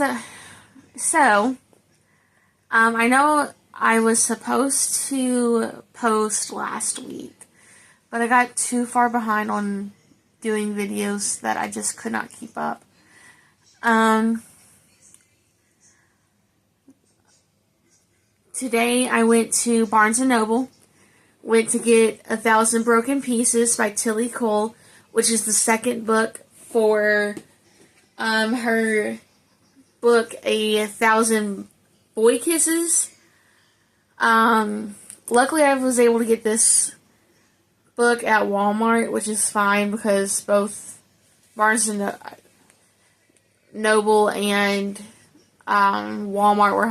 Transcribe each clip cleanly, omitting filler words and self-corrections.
I know I was supposed to post last week, but I got too far behind on doing videos that I just could not keep up. Today I went to Barnes & Noble, went to get 1,000 Broken Pieces by Tilly Cole, which is the second book for her book, 1,000 Boy Kisses. Luckily I was able to get this book at Walmart, which is fine because both Barnes & Noble and Walmart were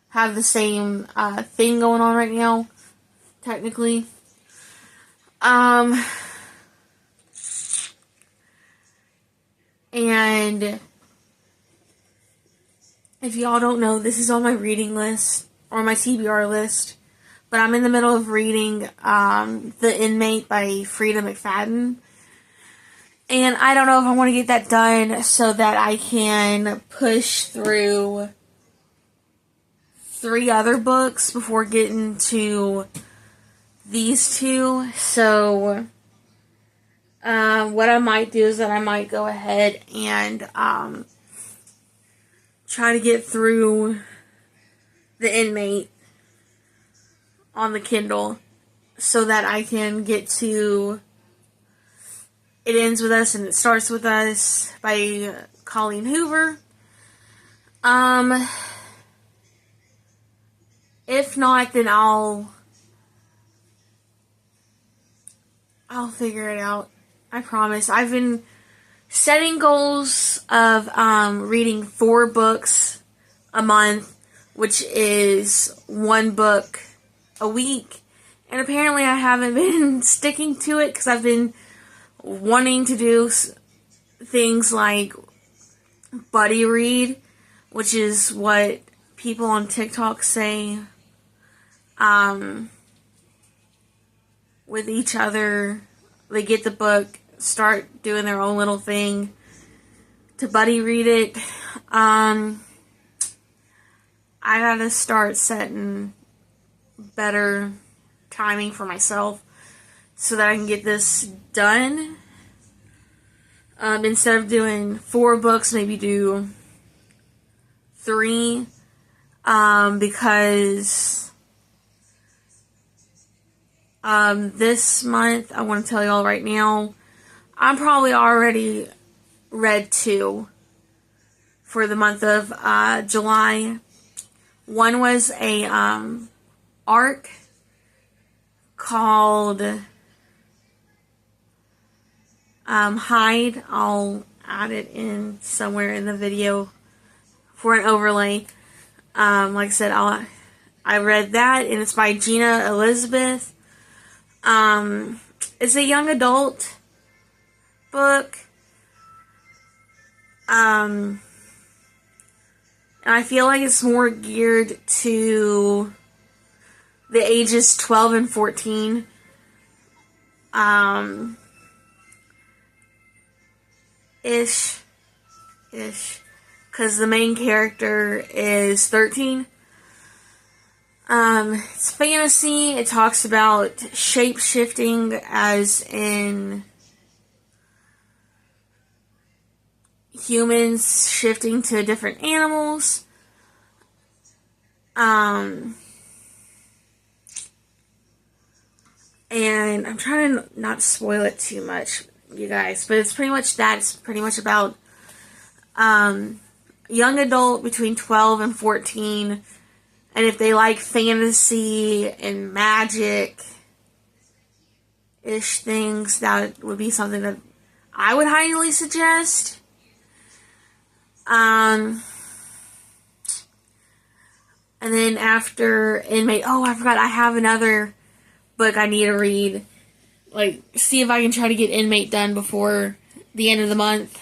have the same thing going on right now, technically. And if y'all don't know, this is on my reading list, or my TBR list, but I'm in the middle of reading The Inmate by Freida McFadden. And I don't know if I want to get that done so that I can push through 3 other books before getting to these 2. So, what I might do is that I might go ahead and try to get through The Inmate on the Kindle so that I can get to It Ends With Us and It Starts With Us by Colleen Hoover. If not, then I'll figure it out. I promise. I've been setting goals of reading 4 books a month, which is 1 book a week. And apparently I haven't been sticking to it because I've been wanting to do things like buddy read, which is what people on TikTok say with each other. They get the book, start doing their own little thing to buddy read it. I gotta start setting better timing for myself so that I can get this done. Instead of doing 4 books, maybe do 3, because this month, I want to tell y'all right now, I'm probably already read 2 for the month of July. One was a arc called Hide. I'll add it in somewhere in the video for an overlay. Like I said, I read that, and it's by Gina Elizabeth. It's a young adult book. And I feel like it's more geared to the ages 12 and 14. Ish. Because the main character is 13. It's fantasy. It talks about shape-shifting, as in humans shifting to different animals. And I'm trying to not spoil it too much, you guys, but it's pretty much that. It's pretty much about young adult between 12 and 14, and if they like fantasy and magic-ish things, that would be something that I would highly suggest. And then after Inmate, I forgot, I have another book I need to read. Like, see if I can try to get Inmate done before the end of the month.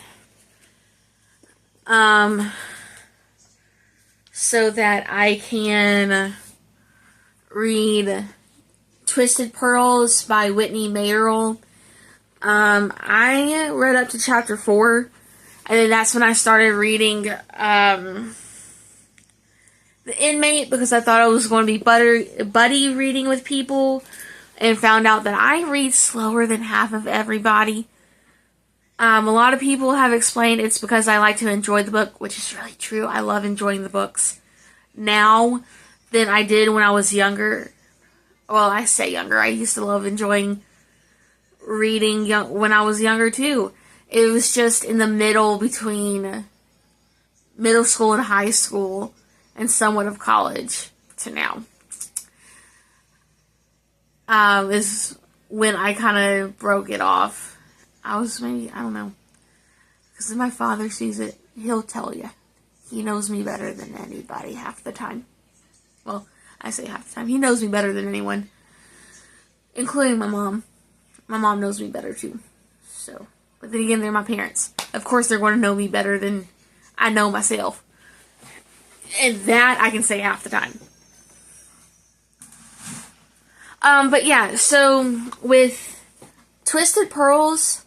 So that I can read Twisted Pearls by Whitney Mayerl. I read up to chapter 4. And then that's when I started reading The Inmate, because I thought I was going to be buddy reading with people, and found out that I read slower than half of everybody. A lot of people have explained it's because I like to enjoy the book, which is really true. I love enjoying the books now than I did when I was younger. Well, I say younger. I used to love enjoying reading when I was younger too. It was just in the middle between middle school and high school and somewhat of college to now. Is when I kind of broke it off. I don't know. Because if my father sees it, he'll tell you. He knows me better than anybody half the time. Well, I say half the time. He knows me better than anyone. Including my mom. My mom knows me better too. So, but then again, they're my parents. Of course they're going to know me better than I know myself. And that I can say half the time. But yeah, so with Twisted Pearls,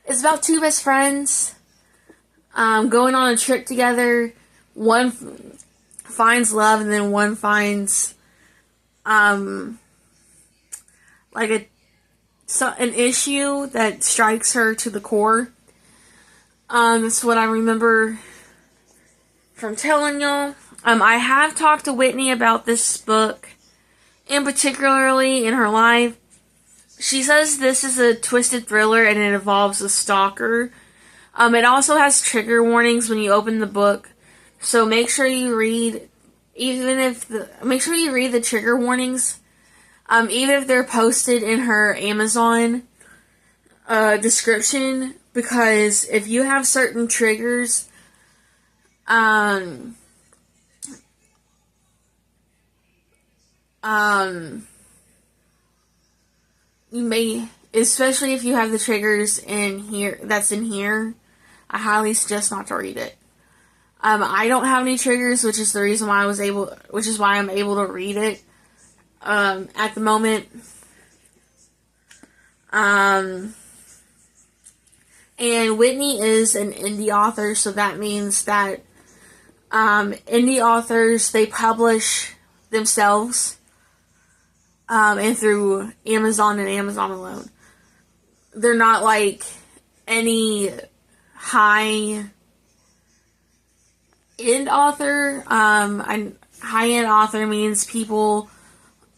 it's about two best friends going on a trip together. One finds love, and then one finds like an issue that strikes her to the core. That's what I remember from telling y'all. I have talked to Whitney about this book, and particularly in her life. She says this is a twisted thriller and it involves a stalker. It also has trigger warnings when you open the book, so make sure you read, make sure you read the trigger warnings, even if they're posted in her Amazon description, because if you have certain triggers, you may, especially if you have the triggers in here, I highly suggest not to read it. I don't have any triggers, which is the reason why I'm able to read it, at the moment. And Whitney is an indie author, so that means that, indie authors, they publish themselves, and through Amazon and Amazon alone. They're not like any high-end author. High-end author means people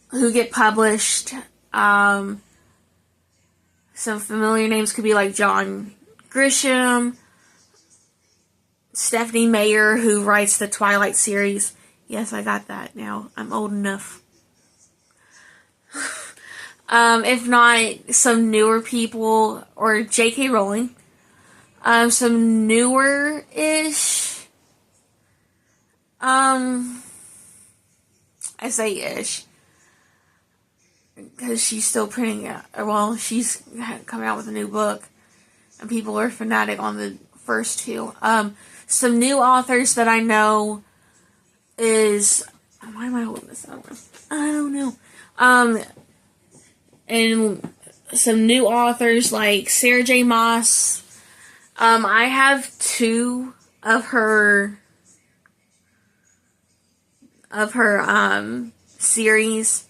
who get published. Some familiar names could be like John Grisham, Stephanie Meyer, who writes the Twilight series. Yes, I got that now. I'm old enough. If not, some newer people, or J.K. Rowling. Some newer-ish. I say ish, because she's still printing it. Well, she's coming out with a new book, and people are fanatic on the first two. Some new authors that I know is, why am I holding this up? I don't know. And some new authors like Sarah J. Maas. I have two of her series.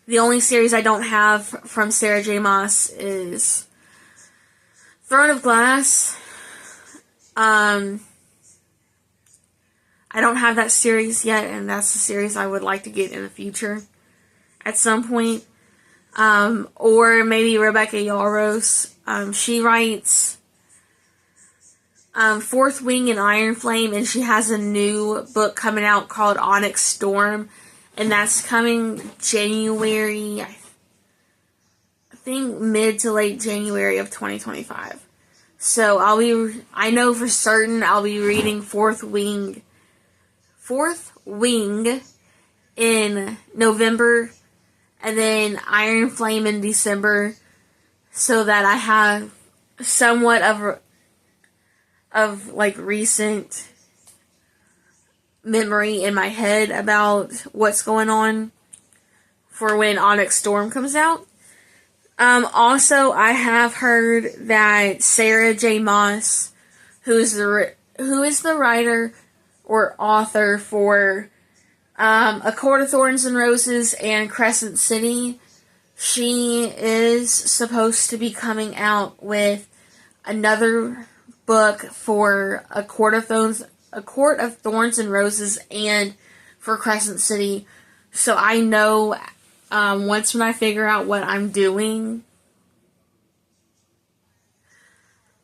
The only series I don't have from Sarah J. Maas is Throne of Glass. I don't have that series yet, and that's the series I would like to get in the future at some point. Or maybe Rebecca Yarros. She writes Fourth Wing and Iron Flame, and she has a new book coming out called Onyx Storm, and that's coming January, I think mid to late January of 2025. So I know for certain I'll be reading Fourth Wing in November, and then Iron Flame in December, so that I have somewhat of like recent memory in my head about what's going on for when Onyx Storm comes out. Also, I have heard that Sarah J. Maas, who is the writer or author for A Court of Thorns and Roses and Crescent City. She is supposed to be coming out with another book for A Court of Thorns and Roses and for Crescent City. So I know once when I figure out what I'm doing,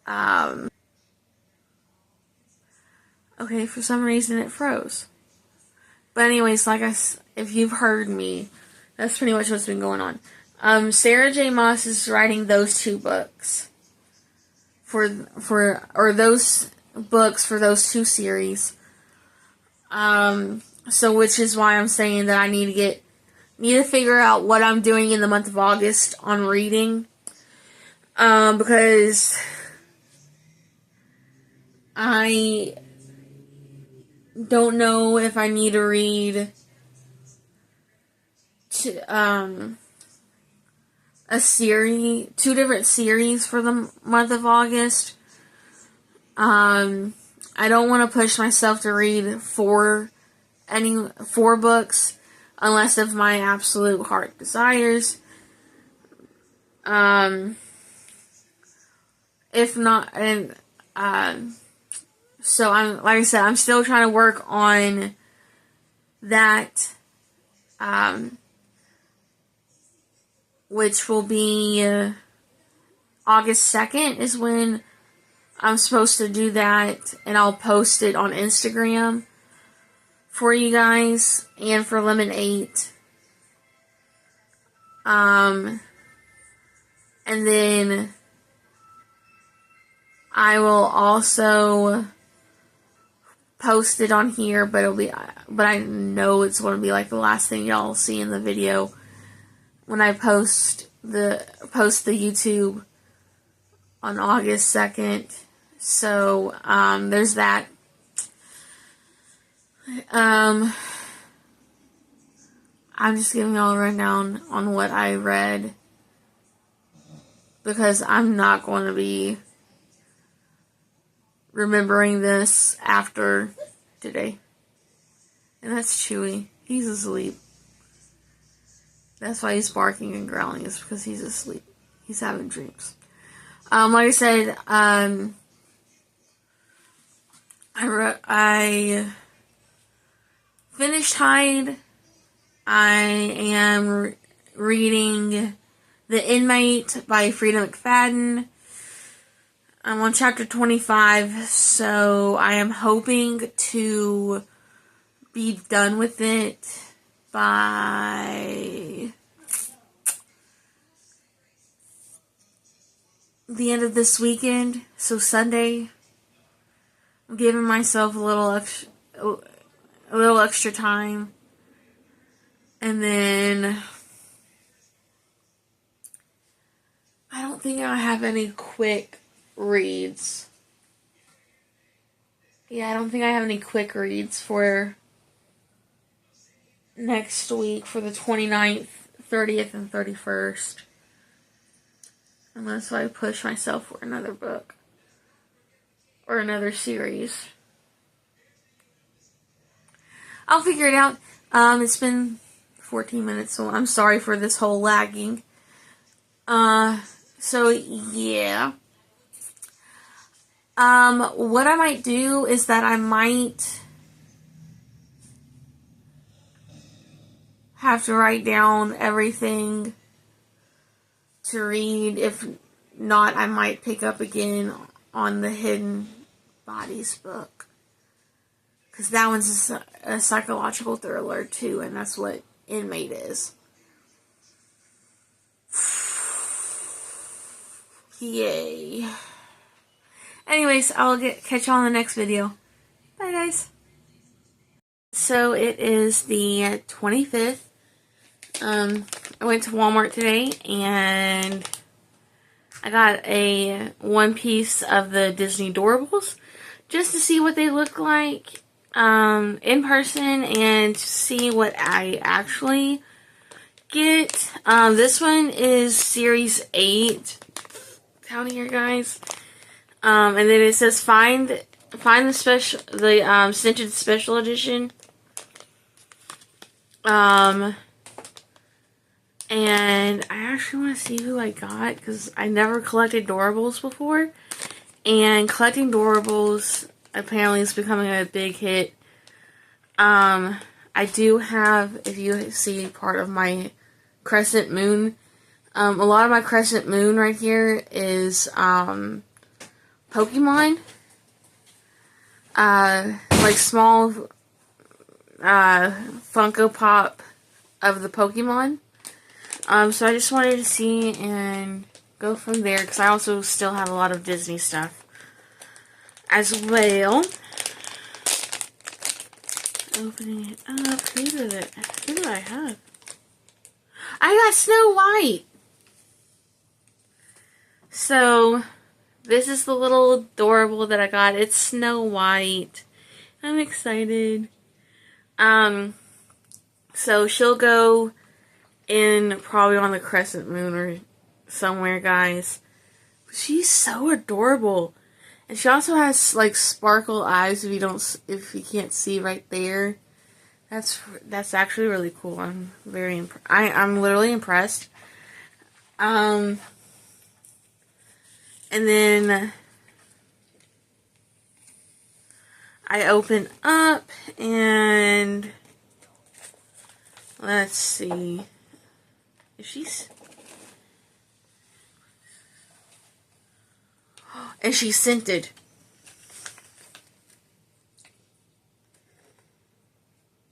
okay, for some reason it froze. But anyways, if you've heard me, that's pretty much what's been going on. Sarah J. Maas is writing those two books for those books for those two series. So which is why I'm saying that I need to figure out what I'm doing in the month of August on reading. Because I don't know if I need to read two different series for the month of August. I don't want to push myself to read four books unless if my absolute heart desires. If not, and so like I said, I'm still trying to work on that. Which will be August 2nd is when I'm supposed to do that, and I'll post it on Instagram for you guys and for Lemon 8. And then I will also post it on here, but I know it's going to be like the last thing y'all see in the video when I post the YouTube on August 2nd. So, there's that. I'm just giving y'all a rundown on what I read, because I'm not going to be remembering this after today. And that's Chewy. He's asleep. That's why he's barking and growling, is because he's asleep. He's having dreams. Like I said, I finished Hyde. I am reading The Inmate by Frida McFadden. I'm on chapter 25, so I am hoping to be done with it by the end of this weekend, so Sunday. I'm giving myself a little extra time, and then I don't think I have any quick reads. Yeah, I don't think I have any quick reads for next week, for the 29th, 30th, and 31st. Unless I push myself for another book. Or another series. I'll figure it out. It's been 14 minutes, so I'm sorry for this whole lagging. So, yeah. What I might do is that I might have to write down everything to read. If not, I might pick up again on the Hidden Bodies book, because that one's a psychological thriller too, and that's what Inmate is. Yay. Anyways, I'll catch you on the next video. Bye, guys. So it is the 25th. I went to Walmart today and I got one piece of the Disney Doorables just to see what they look like in person and to see what I actually get. This one is Series 8. Down here, guys. And then it says find the scented special edition. And I actually want to see who I got, because I never collected Doorables before. And collecting Doorables apparently is becoming a big hit. I do have, if you see part of my crescent moon, a lot of my crescent moon right here is Pokemon. Like small Funko Pop of the Pokemon. So I just wanted to see and go from there, because I also still have a lot of Disney stuff as well. Opening it up. Who did I have? I got Snow White! So, this is the little adorable that I got. It's Snow White. I'm excited. So she'll go in probably on the crescent moon or somewhere, guys. She's so adorable. And she also has like sparkle eyes if you can't see right there. That's actually really cool. I'm very I'm literally impressed. And then I open up and let's see if she's and she's scented.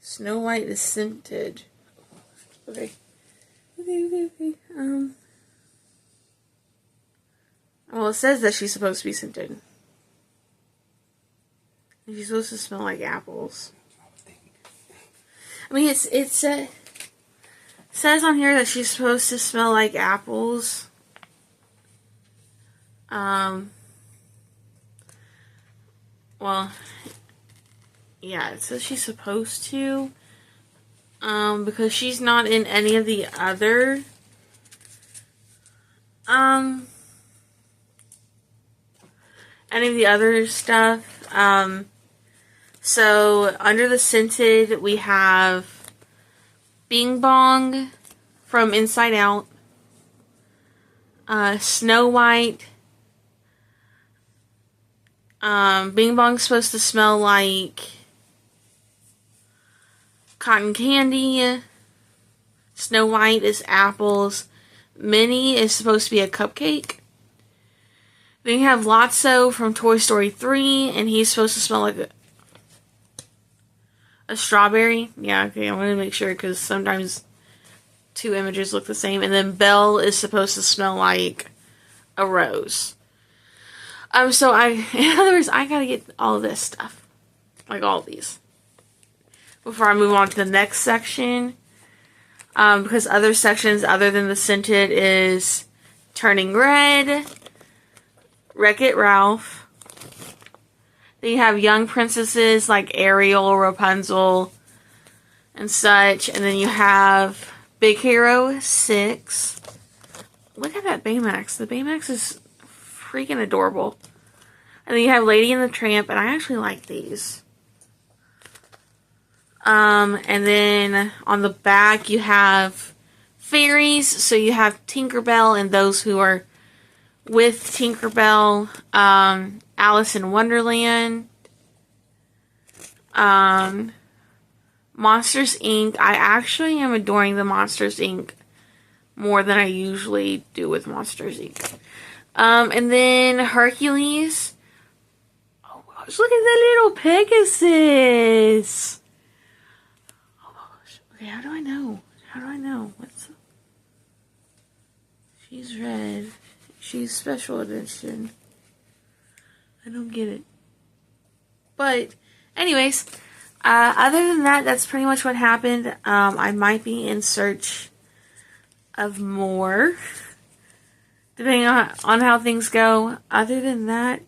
Snow White is scented. Okay. Well, it says that she's supposed to be scented. And she's supposed to smell like apples. I mean, it says on here that she's supposed to smell like apples. Well, yeah, it says she's supposed to. Because she's not in any of the other, stuff. So, under the scented, we have Bing Bong from Inside Out, Snow White. Bing Bong's supposed to smell like cotton candy. Snow White is apples. Minnie is supposed to be a cupcake. Then you have Lotso from Toy Story 3, and he's supposed to smell like a strawberry. Yeah, okay, I want to make sure, because sometimes two images look the same. And then Belle is supposed to smell like a rose. So in other words, I gotta get all of this stuff. Like all of these. Before I move on to the next section. Because other sections other than the scented is Turning Red, Wreck-It Ralph. Then you have young princesses like Ariel, Rapunzel, and such. And then you have Big Hero 6. Look at that Baymax. The Baymax is freaking adorable. And then you have Lady and the Tramp, and I actually like these. And then on the back you have fairies. So you have Tinkerbell and those who are with Tinkerbell. Alice in Wonderland. Monsters Inc. I actually am adoring the Monsters Inc. more than I usually do with Monsters Inc. And then Hercules. Oh gosh, look at that little Pegasus. Okay, how do I know? She's red. She's special edition. I don't get it. But, anyways, other than that, that's pretty much what happened. I might be in search of more, depending on how things go. Other than that,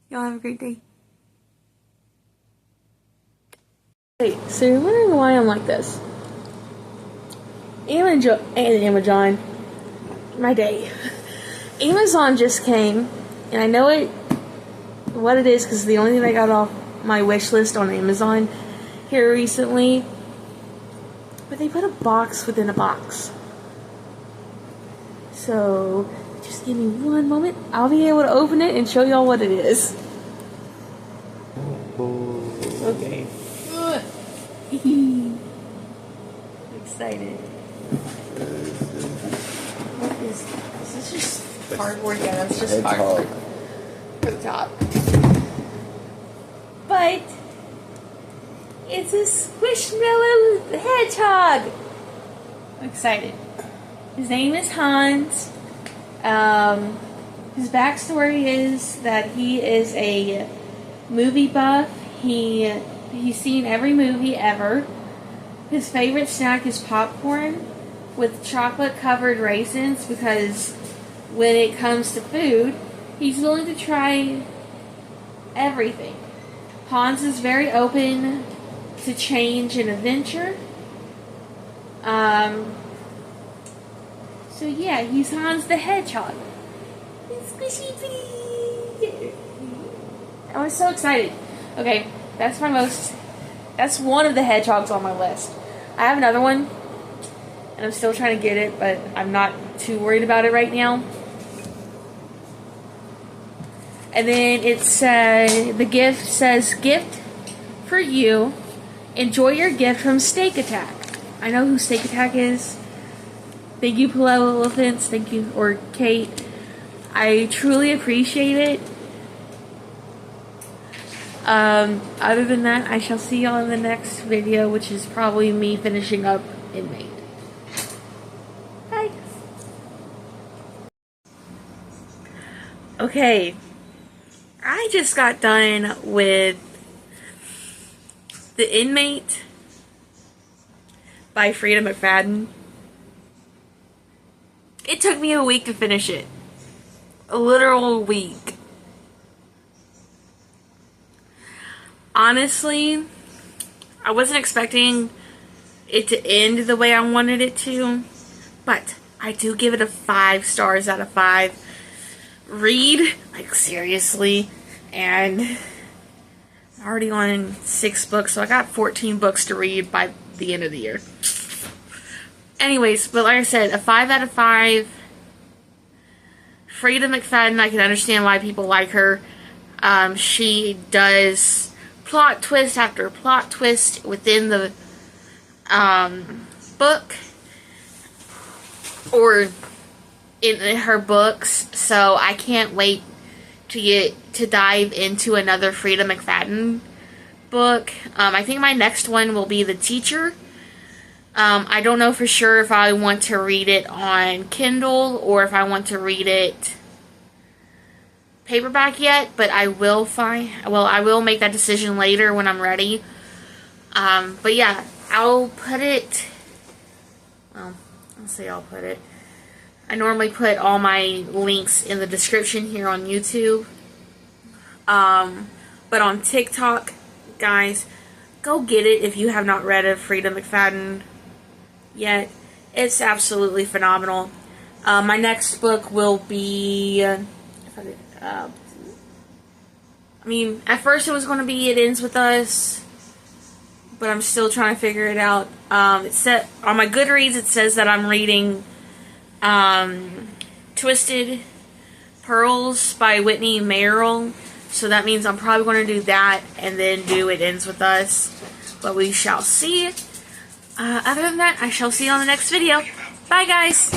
y'all have a great day. Hey, so you're wondering why I'm like this? Amazon, my day. Amazon just came, and I know what it is because it's the only thing I got off my wish list on Amazon here recently. But they put a box within a box. So, just give me one moment. I'll be able to open it and show y'all what it is. Okay. Excited. What is this? Is just cardboard? Yeah, that's just cardboard. For the top. But it's a Squishmallow hedgehog. I'm excited. His name is Hans. His backstory is that he is a movie buff. He's seen every movie ever. His favorite snack is popcorn with chocolate-covered raisins because when it comes to food, he's willing to try everything. Hans is very open to change and adventure. So yeah, he's Hans the Hedgehog. Squishy pretty. I was so excited. Okay, that's one of the hedgehogs on my list. I have another one, and I'm still trying to get it, but I'm not too worried about it right now. And then it's the gift says, "Gift for you. Enjoy your gift from Steak Attack." I know who Steak Attack is. Thank you, Pillow Elephants. Thank you, or Kate. I truly appreciate it. Other than that, I shall see y'all in the next video, which is probably me finishing up Inmate. Bye. Okay. I just got done with The Inmate by Freida McFadden. It took me a week to finish it. A literal week. Honestly, I wasn't expecting it to end the way I wanted it to, but I do give it a 5 stars out of 5. Read, like seriously, and I'm already on 6 books, so I got 14 books to read by the end of the year. Anyways, but like I said, a 5 out of 5. Freida McFadden, I can understand why people like her. She does plot twist after plot twist within the book, or in her books, so I can't wait to dive into another Freida McFadden book. I think my next one will be The Teacher. I don't know for sure if I want to read it on Kindle or if I want to read it paperback yet, but I will make that decision later when I'm ready. But yeah, I'll put it, well, let's see, I'll put it, I normally put all my links in the description here on YouTube. But on TikTok, guys, go get it if you have not read of Freida McFadden yet. It's absolutely phenomenal. My next book will be, I mean, at first it was going to be It Ends With Us, but I'm still trying to figure it out. It said on my Goodreads, it says that I'm reading Twisted Pearls by Whitney Merrill, so that means I'm probably going to do that and then do It Ends With Us, but we shall see. Other than that, I shall see you on the next video. Bye, guys!